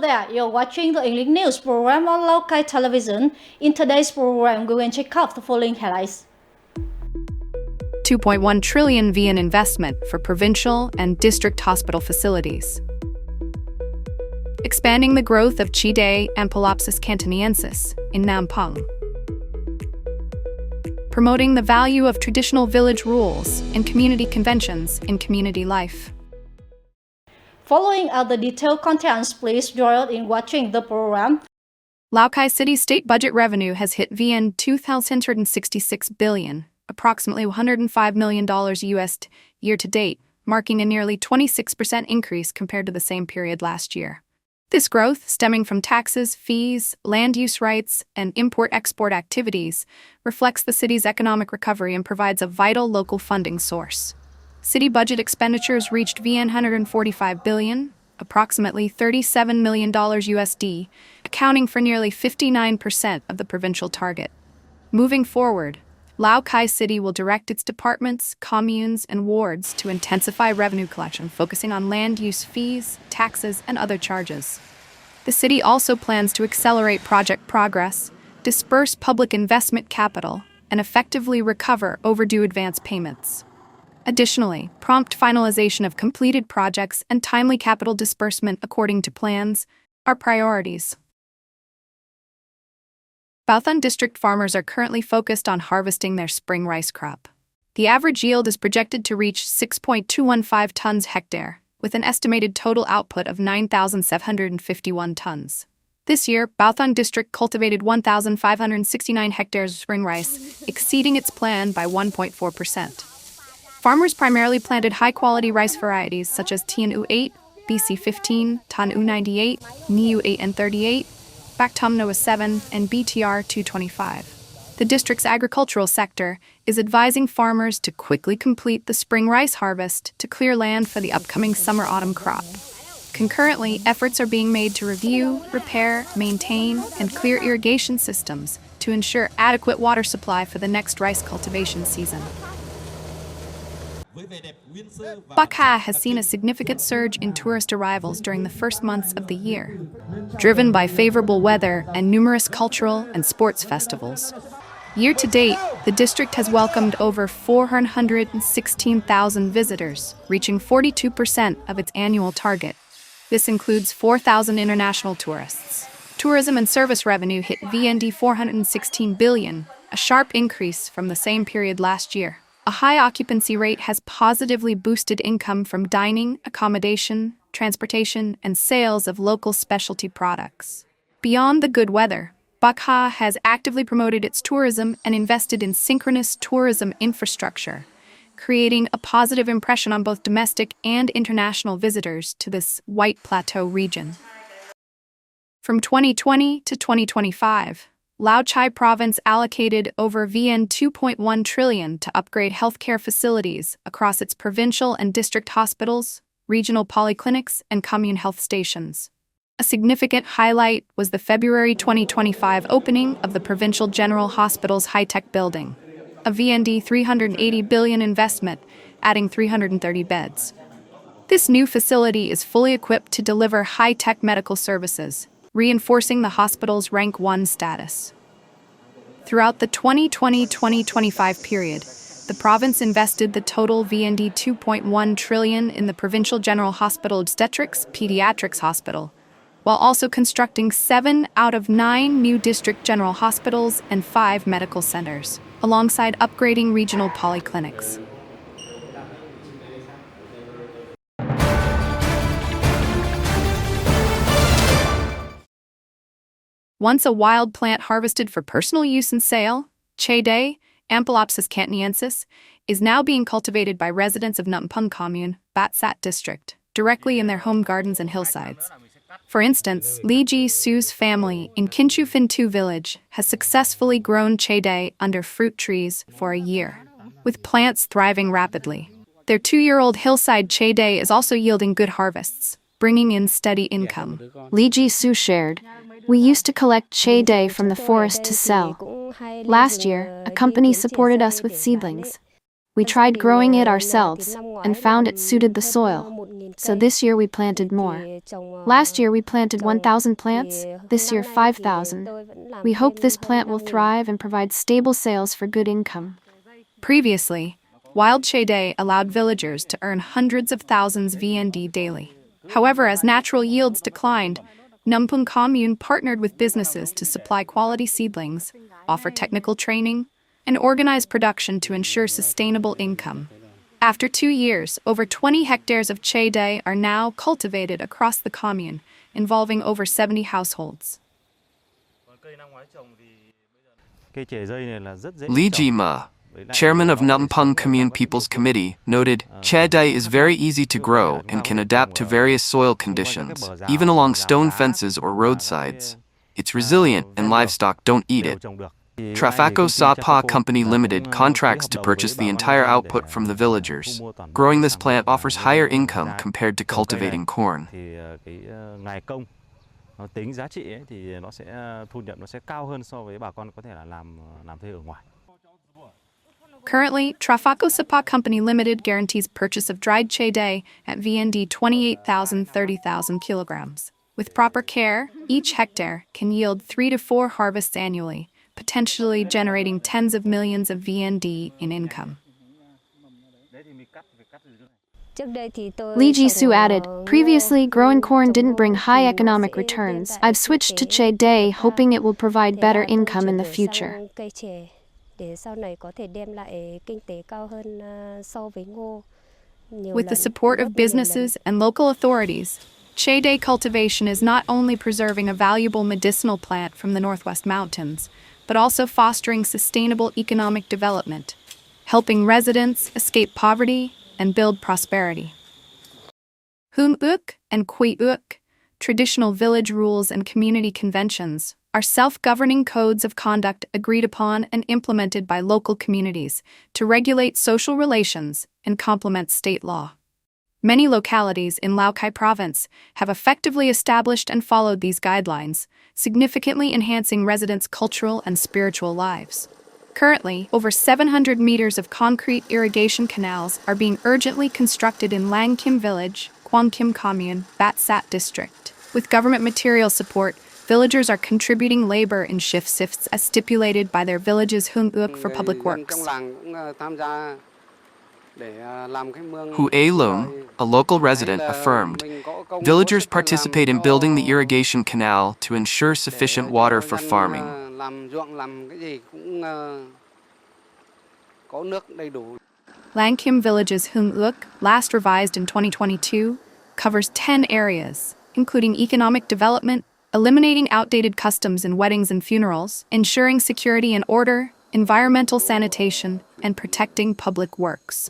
Hello there, you're watching the English news program on Lào Cai television. In today's program, we will check out the following highlights. 2.1 trillion VN investment for provincial and district hospital facilities. Expanding the growth of Chide Ampelopsis cantoniensis in Nampang. Promoting the value of traditional village rules and community conventions in community life. Following are the detailed contents, please join us in watching the program. Lào Cai City state budget revenue has hit VN 2,166 billion, approximately $105 million US year to date, marking a nearly 26% increase compared to the same period last year. This growth, stemming from taxes, fees, land use rights, and import-export activities, reflects the city's economic recovery and provides a vital local funding source. City budget expenditures reached VN 145 billion, approximately $37 million USD, accounting for nearly 59% of the provincial target. Moving forward, Lào Cai City will direct its departments, communes, and wards to intensify revenue collection, focusing on land use fees, taxes, and other charges. The city also plans to accelerate project progress, disperse public investment capital, and effectively recover overdue advance payments. Additionally, prompt finalization of completed projects and timely capital disbursement according to plans are priorities. Bao Thuan District farmers are currently focused on harvesting their spring rice crop. The average yield is projected to reach 6.215 tons hectare, with an estimated total output of 9,751 tons. This year, Bao Thuan District cultivated 1,569 hectares of spring rice, exceeding its plan by 1.4%. Farmers primarily planted high-quality rice varieties such as Tien U8, BC 15, Tan U98, Niu 8 and 38, Bactum Noah 7, and BTR 225. The district's agricultural sector is advising farmers to quickly complete the spring rice harvest to clear land for the upcoming summer-autumn crop. Concurrently, efforts are being made to review, repair, maintain, and clear irrigation systems to ensure adequate water supply for the next rice cultivation season. Bắc Hà has seen a significant surge in tourist arrivals during the first months of the year, driven by favorable weather and numerous cultural and sports festivals. Year to date, the district has welcomed over 416,000 visitors, reaching 42% of its annual target. This includes 4,000 international tourists. Tourism and service revenue hit VND 416 billion, a sharp increase from the same period last year. A high occupancy rate has positively boosted income from dining, accommodation, transportation, and sales of local specialty products. Beyond the good weather, Bắc Hà has actively promoted its tourism and invested in synchronous tourism infrastructure, creating a positive impression on both domestic and international visitors to this White Plateau region. From 2020 to 2025, Lào Cai province allocated over VN 2.1 trillion to upgrade healthcare facilities across its provincial and district hospitals, regional polyclinics, and commune health stations. A significant highlight was the February 2025 opening of the Provincial General Hospital's high-tech building, a VND 380 billion investment, adding 330 beds. This new facility is fully equipped to deliver high-tech medical services, reinforcing the hospital's Rank 1 status. Throughout the 2020-2025 period, the province invested the total VND 2.1 trillion in the Provincial General Hospital Obstetrics Pediatrics Hospital, while also constructing 7 out of 9 new district general hospitals and 5 medical centers, alongside upgrading regional polyclinics. Once a wild plant harvested for personal use and sale, Chide Ampelopsis cantoniensis is now being cultivated by residents of Nampang Commune, Bat Sat District, directly in their home gardens and hillsides. For instance, Lee Ji Su's family in Kinchu Phin Tu village has successfully grown Chide under fruit trees for a year, with plants thriving rapidly. Their 2-year-old hillside Chide is also yielding good harvests, bringing in steady income. Lee Ji Su shared, "We used to collect Chide from the forest to sell. Last year, a company supported us with seedlings. We tried growing it ourselves and found it suited the soil. So this year we planted more. Last year we planted 1,000 plants, this year 5,000. We hope this plant will thrive and provide stable sales for good income. Previously, wild Chede allowed villagers to earn hundreds of thousands VND daily. However, as natural yields declined, Numpung Commune partnered with businesses to supply quality seedlings, offer technical training, and organize production to ensure sustainable income. After 2 years, over 20 hectares of Chede are now cultivated across the commune, involving over 70 households. Li Jima, chairman of Numpung Commune People's Committee, noted, Chede is very easy to grow and can adapt to various soil conditions, even along stone fences or roadsides. It's resilient and livestock don't eat it. Trafaco Sapa Company Limited contracts to purchase the entire output from the villagers. Growing this plant offers higher income compared to cultivating corn. Currently, Trafaco Sapa Company Limited guarantees purchase of dried Chede at VND 28,000-30,000 kilograms. With proper care, each hectare can yield 3 to 4 harvests annually, potentially generating tens of millions of VND in income. Li Jisoo added, previously growing corn didn't bring high economic returns. I've switched to Chede, hoping it will provide better income in the future. With the support of businesses and local authorities, Chede cultivation is not only preserving a valuable medicinal plant from the Northwest Mountains, but also fostering sustainable economic development, helping residents escape poverty and build prosperity. Hun Uk and Kui Uk, traditional village rules and community conventions, are self-governing codes of conduct agreed upon and implemented by local communities to regulate social relations and complement state law. Many localities in Lào Cai province have effectively established and followed these guidelines, significantly enhancing residents' cultural and spiritual lives. Currently, over 700 meters of concrete irrigation canals are being urgently constructed in Lang Kim Village, Quang Kim Commune, Bat Sat District. With government material support, villagers are contributing labor in shifts as stipulated by their village's Hung Uk for public works. Hu A Lung, a local resident, affirmed, villagers participate in building the irrigation canal to ensure sufficient water for farming. Lang Kim Village's Hung Uk, last revised in 2022, covers 10 areas, including economic development, eliminating outdated customs in weddings and funerals, ensuring security and order, environmental sanitation, and protecting public works.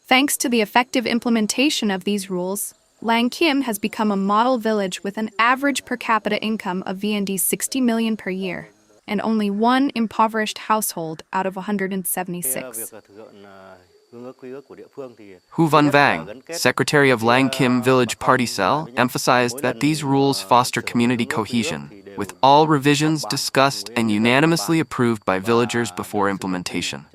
Thanks to the effective implementation of these rules, Lang Kim has become a model village with an average per capita income of VND 60 million per year, and only one impoverished household out of 176. Hu Van Vang, secretary of Lang Kim Village Party Cell, emphasized that these rules foster community cohesion, with all revisions discussed and unanimously approved by villagers before implementation.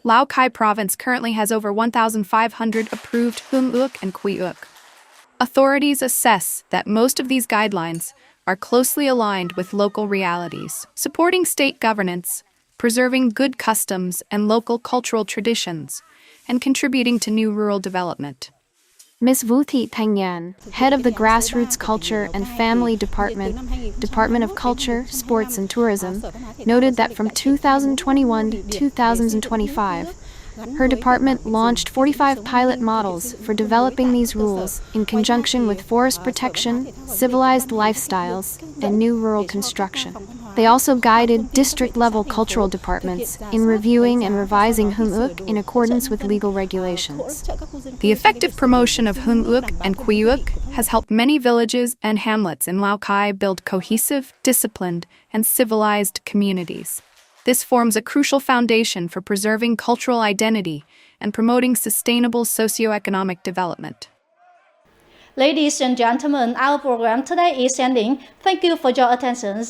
Lào Cai province currently has over 1,500 approved Hung Uk and Kui Uk. Authorities assess that most of these guidelines are closely aligned with local realities, supporting state governance, preserving good customs and local cultural traditions, and contributing to new rural development. Ms. Vu Thị Thanh Nhan, head of the Grassroots Culture and Family Department, Department of Culture, Sports and Tourism, noted that from 2021 to 2025, her department launched 45 pilot models for developing these rules in conjunction with forest protection, civilized lifestyles, and new rural construction. They also guided district-level cultural departments in reviewing and revising Hung Uk in accordance with legal regulations. The effective promotion of Hung Uk and Kui Uk has helped many villages and hamlets in Lào Cai build cohesive, disciplined, and civilized communities. This forms a crucial foundation for preserving cultural identity and promoting sustainable socioeconomic development. Ladies and gentlemen, our program today is ending. Thank you for your attention.